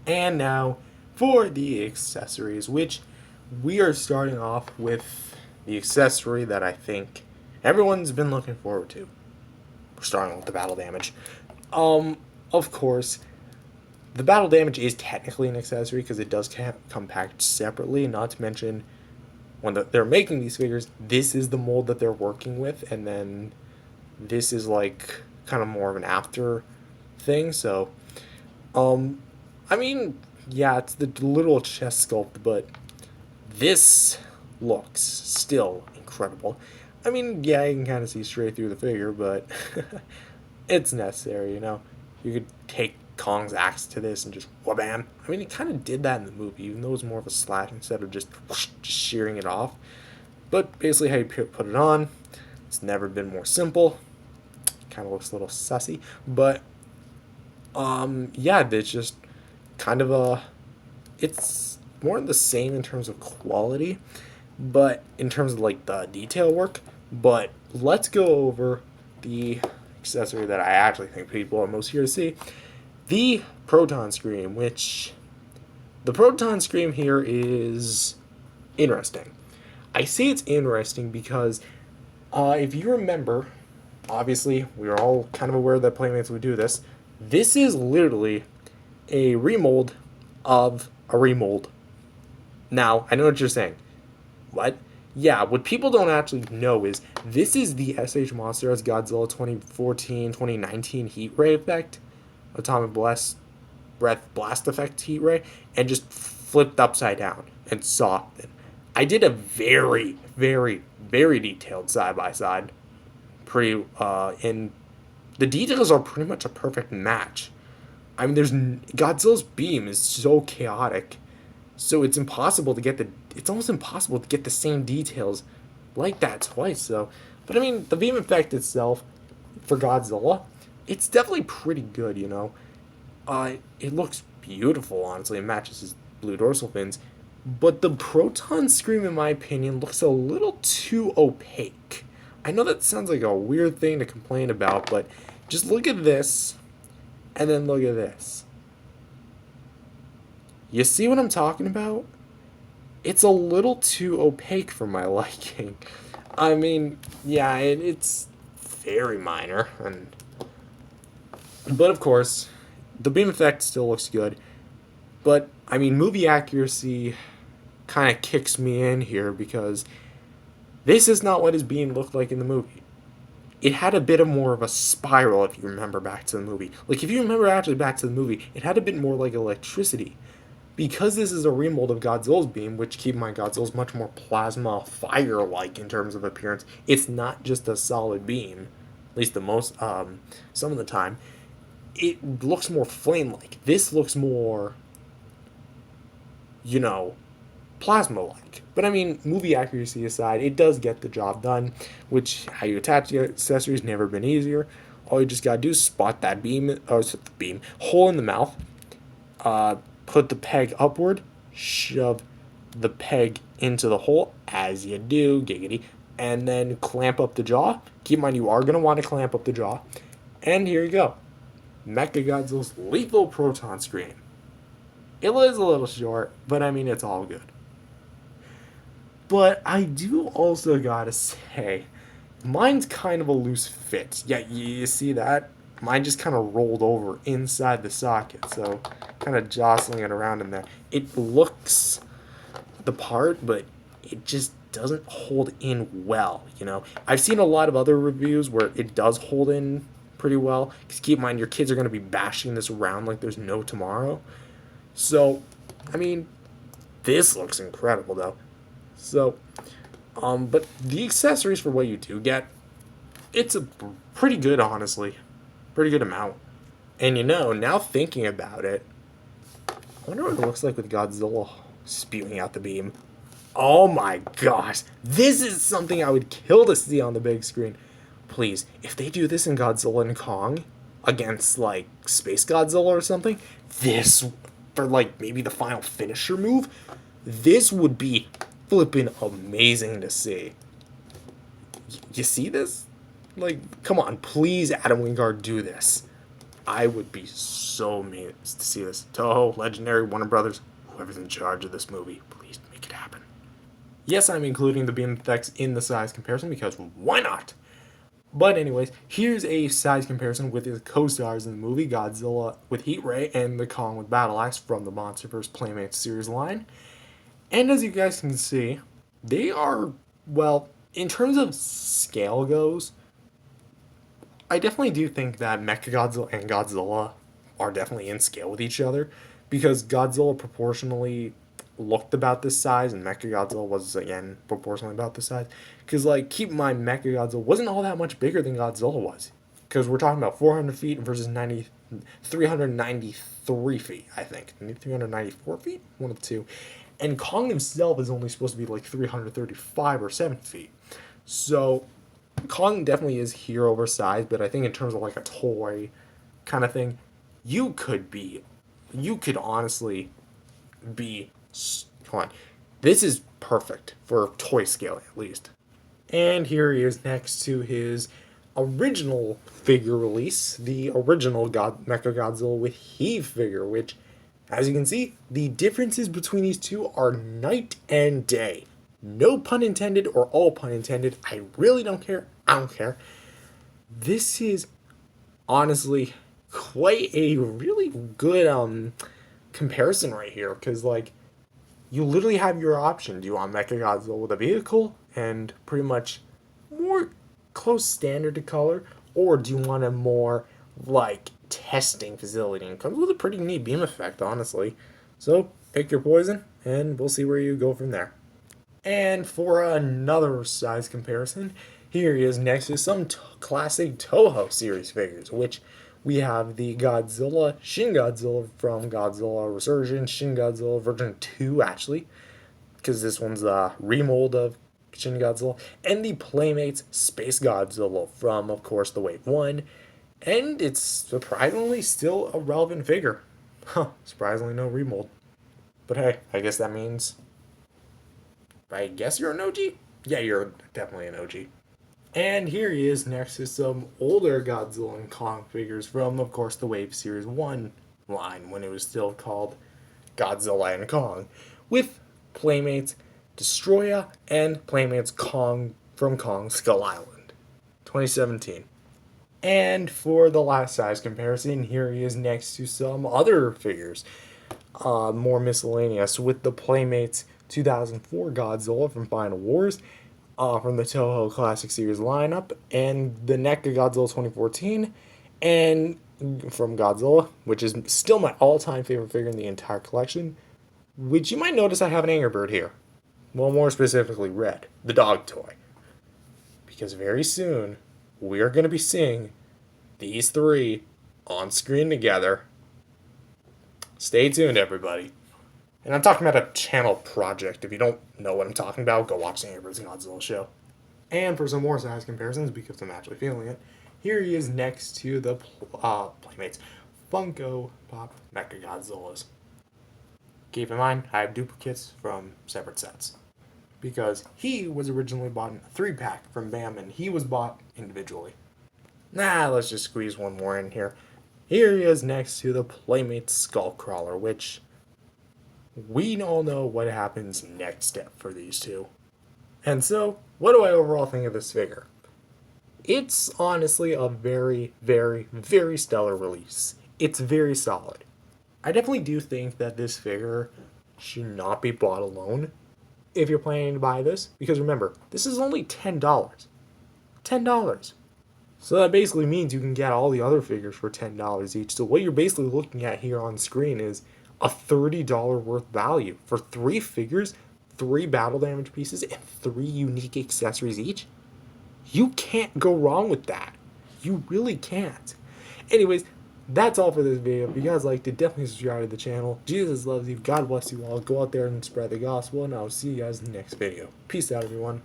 And now for the accessories, which we are starting off with the accessory that I think everyone's been looking forward to. We're starting with the battle damage. Of course, the battle damage is technically an accessory because it does come packaged separately. Not to mention, when they're making these figures, this is the mold that they're working with, and then this is like kind of more of an after thing. So, um, I mean, yeah, it's the little chest sculpt, but this looks still incredible. I mean, yeah, you can kind of see straight through the figure, but it's necessary, you know? You could take Kong's axe to this and just whabam. I mean, he kind of did that in the movie, even though it was more of a slash instead of just whoosh, just shearing it off. But basically, how you put it on, it's never been more simple. Kind of looks a little sussy, but yeah, it's just kind of it's more the same in terms of quality, but in terms of like the detail work. But let's go over the accessory that I actually think people are most here to see, the Proton Scream, which the Proton Scream here is interesting. I say it's interesting because if you remember, obviously we are all kind of aware that Playmates would do this. This is literally a remold of a remold. Now, I know what you're saying. What? Yeah, what people don't actually know is this is the SH Monsters Godzilla 2014-2019 heat ray effect, atomic breath blast effect heat ray, and just flipped upside down and softened. I did a very, very, very detailed side by side. And the details are pretty much a perfect match. I mean, there's Godzilla's beam is so chaotic, so it's almost impossible to get the same details like that twice. So, but I mean, the beam effect itself for Godzilla, it's definitely pretty good. You know, it looks beautiful. Honestly, it matches his blue dorsal fins, but the Proton Scream, in my opinion, looks a little too opaque. I know that sounds like a weird thing to complain about, but just look at this, and then look at this. You see what I'm talking about? It's a little too opaque for my liking. I mean, yeah, it's very minor, but of course, the beam effect still looks good. But I mean, movie accuracy kind of kicks me in here because this is not what his beam looked like in the movie. It had a bit of more of a spiral, if you remember back to the movie. Like, if you remember actually back to the movie, it had a bit more like electricity. Because this is a remold of Godzilla's beam, which, keep in mind, Godzilla's much more plasma fire-like in terms of appearance. It's not just a solid beam, at least some of the time. It looks more flame-like. This looks more, you know, plasma-like. But I mean, movie accuracy aside, it does get the job done, which how you attach the accessories never been easier. All you just gotta do is spot that hole in the mouth, put the peg upward, shove the peg into the hole, as you do, giggity, and then clamp up the jaw. Keep in mind, you are going to want to clamp up the jaw. And here you go. MechaGodzilla's Lethal Proton Scream. It is a little short, but I mean, it's all good. But I do also gotta say, mine's kind of a loose fit. Yeah, you see that? Mine just kind of rolled over inside the socket, so kind of jostling it around in there. It looks the part, but it just doesn't hold in well, you know? I've seen a lot of other reviews where it does hold in pretty well, because keep in mind, your kids are going to be bashing this around like there's no tomorrow. So, I mean, this looks incredible, though. So, but the accessories for what you do get, it's a pretty good, honestly. Pretty good amount. And you know, now thinking about it, I wonder what it looks like with Godzilla spewing out the beam. Oh my gosh, this is something I would kill to see on the big screen. Please, if they do this in Godzilla and Kong against like Space Godzilla or something, this, for like maybe the final finisher move, this would be flipping amazing to see. You see this? Like, come on, please, Adam Wingard, do this. I would be so amazed to see this. Toho, Legendary, Warner Brothers, whoever's in charge of this movie, please make it happen. Yes, I'm including the beam effects in the size comparison because why not? But anyways, here's a size comparison with his co-stars in the movie, Godzilla with Heat Ray and the Kong with Battle Axe from the MonsterVerse Playmates series line. And as you guys can see, they are, well, in terms of scale goes, I definitely do think that MechaGodzilla and Godzilla are definitely in scale with each other because Godzilla proportionally looked about this size and MechaGodzilla was again proportionally about this size. Because like keep in mind, MechaGodzilla wasn't all that much bigger than Godzilla was. Because we're talking about 400 feet versus 393 feet, I think. 394 feet? One of the two. And Kong himself is only supposed to be like 335 or 7 feet. So Kong definitely is hero oversized, but I think in terms of like a toy kind of thing, you could honestly be, come on, this is perfect for toy scaling at least. And here he is next to his original figure release, the original MechaGodzilla with Heave figure, which, as you can see, the differences between these two are night and day. No pun intended or all pun intended. I really don't care. I don't care. This is honestly quite a really good comparison right here because like you literally have your option. Do you want MechaGodzilla with a vehicle and pretty much more close standard to color, or do you want a more like testing facility? And it comes with a pretty neat beam effect, honestly. So pick your poison, and we'll see where you go from there. And for another size comparison, here he is next to some classic Toho series figures, which we have the Godzilla, Shin Godzilla from Godzilla Resurgence, Shin Godzilla version 2, actually, because this one's a remold of Shin Godzilla, and the Playmates Space Godzilla from, of course, the Wave 1, and it's surprisingly still a relevant figure. Huh, surprisingly no remold. But hey, I guess that means I guess you're an OG? Yeah, you're definitely an OG. And here he is next to some older Godzilla and Kong figures from, of course, the Wave Series 1 line when it was still called Godzilla and Kong, with Playmates Destroya and Playmates Kong from Kong Skull Island, 2017. And for the last size comparison, here he is next to some other figures, more miscellaneous, with the Playmates 2004 Godzilla from Final Wars, from the Toho Classic Series lineup, and the NECA Godzilla 2014, and from Godzilla, which is still my all-time favorite figure in the entire collection, which you might notice I have an Angry Bird here. Well, more specifically, Red, the dog toy. Because very soon, we are going to be seeing these three on screen together. Stay tuned, everybody. And I'm talking about a channel project. If you don't know what I'm talking about, go watch the Angry Birds Godzilla show. And for some more size comparisons, because I'm actually feeling it, here he is next to the Playmates Funko Pop MechaGodzillas. Keep in mind, I have duplicates from separate sets. Because he was originally bought in a 3-pack from BAM, and he was bought individually. Let's just squeeze one more in here. Here he is next to the Playmates Skullcrawler, which we all know what happens next step for these two. And so, what do I overall think of this figure? It's honestly a very, very, very stellar release. It's very solid. I definitely do think that this figure should not be bought alone if you're planning to buy this, because remember, this is only $10. $10. So that basically means you can get all the other figures for $10 each. So what you're basically looking at here on screen is a $30 worth value for 3 figures, 3 battle damage pieces, and 3 unique accessories each. You can't go wrong with that. You really can't. Anyways, that's all for this video. If you guys liked it, definitely subscribe to the channel. Jesus loves you. God bless you all. Go out there and spread the gospel, and I'll see you guys in the next video. Peace out, everyone.